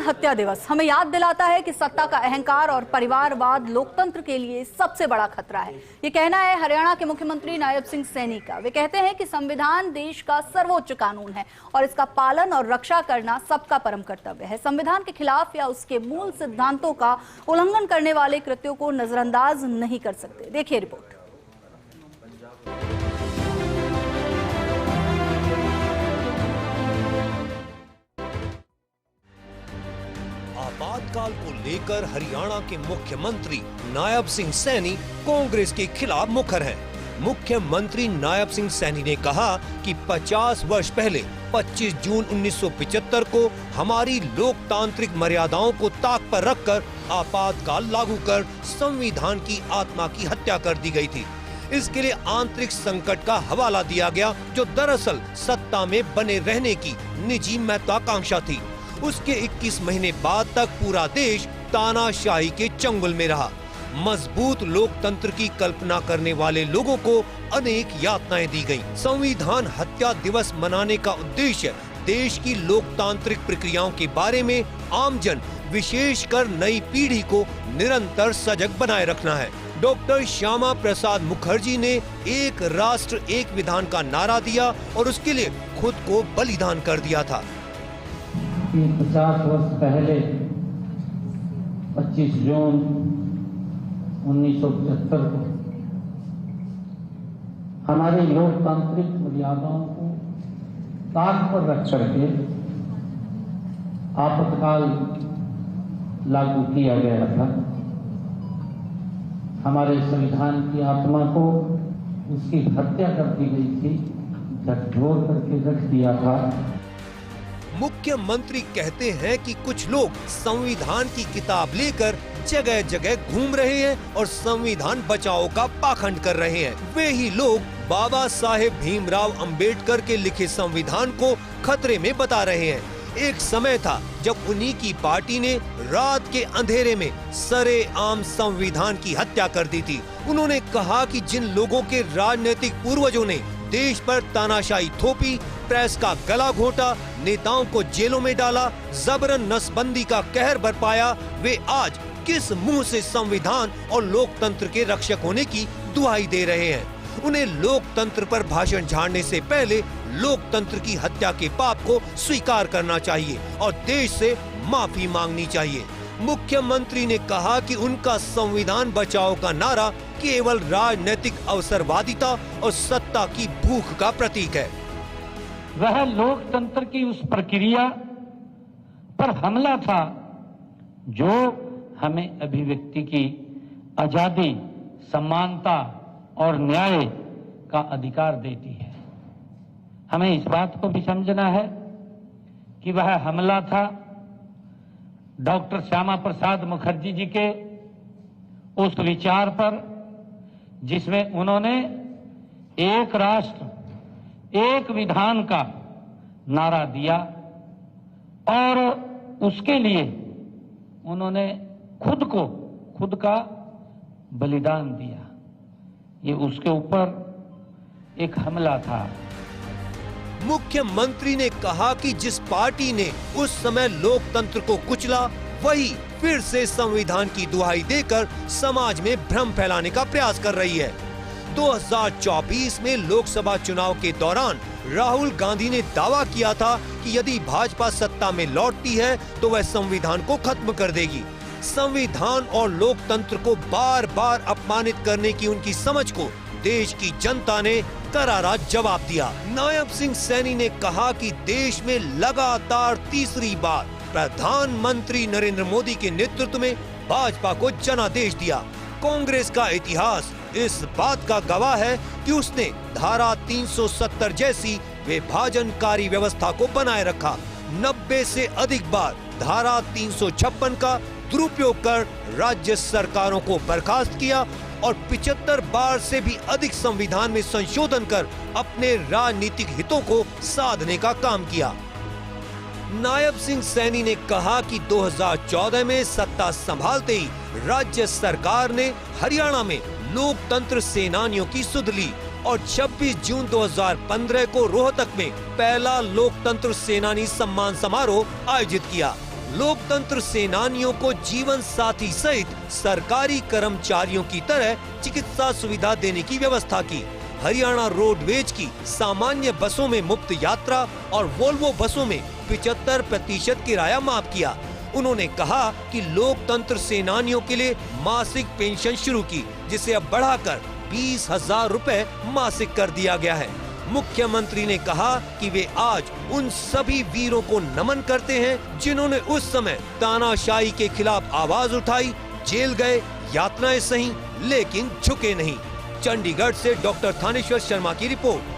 हत्या दिवस हमें याद दिलाता है कि सत्ता का अहंकार और परिवारवाद लोकतंत्र के लिए सबसे बड़ा खतरा है। ये कहना है हरियाणा के मुख्यमंत्री नायब सिंह सैनी का। वे कहते हैं कि संविधान देश का सर्वोच्च कानून है और इसका पालन और रक्षा करना सबका परम कर्तव्य है। संविधान के खिलाफ या उसके मूल सिद्धांतों का उल्लंघन करने वाले कृत्यों को नजरअंदाज नहीं कर सकते। देखिए रिपोर्ट। आपातकाल को लेकर हरियाणा के मुख्यमंत्री नायब सिंह सैनी कांग्रेस के खिलाफ मुखर हैं। मुख्यमंत्री नायब सिंह सैनी ने कहा कि 50 वर्ष पहले 25 जून 1975 को हमारी लोकतांत्रिक मर्यादाओं को ताक पर रखकर आपातकाल लागू कर संविधान की आत्मा की हत्या कर दी गई थी। इसके लिए आंतरिक संकट का हवाला दिया गया, जो दरअसल सत्ता में बने रहने की निजी महत्वाकांक्षा थी। उसके 21 महीने बाद तक पूरा देश तानाशाही के चंगुल में रहा। मजबूत लोकतंत्र की कल्पना करने वाले लोगों को अनेक यातनाएं दी गईं। संविधान हत्या दिवस मनाने का उद्देश्य देश की लोकतांत्रिक प्रक्रियाओं के बारे में आमजन, विशेषकर नई पीढ़ी को निरंतर सजग बनाए रखना है। डॉक्टर श्यामा प्रसाद मुखर्जी ने एक राष्ट्र एक विधान का नारा दिया और उसके लिए खुद को बलिदान कर दिया था। 50 वर्ष पहले 25 जून 1975 को हमारी लोकतांत्रिक मर्यादाओं को ताक पर रख करके आपातकाल लागू किया गया था। हमारे संविधान की आत्मा को उसकी हत्या कर दी गई थी, झकझोर करके रख दिया था। मुख्यमंत्री कहते हैं कि कुछ लोग संविधान की किताब लेकर जगह जगह घूम रहे हैं और संविधान बचाओ का पाखंड कर रहे हैं। वे ही लोग बाबा साहेब भीमराव अंबेडकर के लिखे संविधान को खतरे में बता रहे हैं। एक समय था जब उन्हीं की पार्टी ने रात के अंधेरे में सरेआम संविधान की हत्या कर दी थी। उन्होंने कहा कि जिन लोगों के राजनीतिक पूर्वजों ने देश पर तानाशाही थोपी, प्रेस का गला घोटा, नेताओं को जेलों में डाला, जबरन नसबंदी का कहर बरपाया, वे आज किस मुंह से संविधान और लोकतंत्र के रक्षक होने की दुहाई दे रहे हैं। उन्हें लोकतंत्र पर भाषण झाड़ने से पहले लोकतंत्र की हत्या के पाप को स्वीकार करना चाहिए और देश से माफी मांगनी चाहिए। मुख्यमंत्री ने कहा कि उनका संविधान बचाओ का नारा केवल राजनीतिक अवसरवादिता और सत्ता की भूख का प्रतीक है। वह लोकतंत्र की उस प्रक्रिया पर हमला था जो हमें अभिव्यक्ति की आजादी, समानता और न्याय का अधिकार देती है। हमें इस बात को भी समझना है कि वह हमला था डॉक्टर श्यामा प्रसाद मुखर्जी जी के उस विचार पर जिसमें उन्होंने एक राष्ट्र एक विधान का नारा दिया और उसके लिए उन्होंने खुद का बलिदान दिया। ये उसके ऊपर एक हमला था। मुख्यमंत्री ने कहा कि जिस पार्टी ने उस समय लोकतंत्र को कुचला, वही फिर से संविधान की दुहाई देकर समाज में भ्रम फैलाने का प्रयास कर रही है। 2024 में लोकसभा चुनाव के दौरान राहुल गांधी ने दावा किया था कि यदि भाजपा सत्ता में लौटती है तो वह संविधान को खत्म कर देगी। संविधान और लोकतंत्र को बार बार अपमानित करने की उनकी समझ को देश की जनता ने करारा जवाब दिया। नायब सिंह सैनी ने कहा कि देश में लगातार तीसरी बार प्रधानमंत्री नरेंद्र मोदी के नेतृत्व में भाजपा को जनादेश दिया। कांग्रेस का इतिहास इस बात का गवाह है कि उसने धारा 370 जैसी विभाजनकारी व्यवस्था को बनाए रखा। 90 से अधिक बार धारा 356 का दुरुपयोग कर राज्य सरकारों को बर्खास्त किया और 75 बार से भी अधिक संविधान में संशोधन कर अपने राजनीतिक हितों को साधने का काम किया। नायब सिंह सैनी ने कहा कि 2014 में सत्ता संभालते ही राज्य सरकार ने हरियाणा में लोकतंत्र सेनानियों की सुध ली और 26 जून 2015 को रोहतक में पहला लोकतंत्र सेनानी सम्मान समारोह आयोजित किया। लोकतंत्र सेनानियों को जीवन साथी सहित सरकारी कर्मचारियों की तरह चिकित्सा सुविधा देने की व्यवस्था की। हरियाणा रोडवेज की सामान्य बसों में मुफ्त यात्रा और वोल्वो बसों में 75% किराया माफ किया। उन्होंने कहा कि लोकतंत्र सेनानियों के लिए मासिक पेंशन शुरू की, जिसे अब बढ़ाकर 20,000 रुपए मासिक कर दिया गया है। मुख्यमंत्री ने कहा कि वे आज उन सभी वीरों को नमन करते हैं जिन्होंने उस समय तानाशाही के खिलाफ आवाज उठाई, जेल गए, यातनाएं सही, लेकिन झुके नहीं। चंडीगढ़ से डॉक्टर थानेश्वर शर्मा की रिपोर्ट।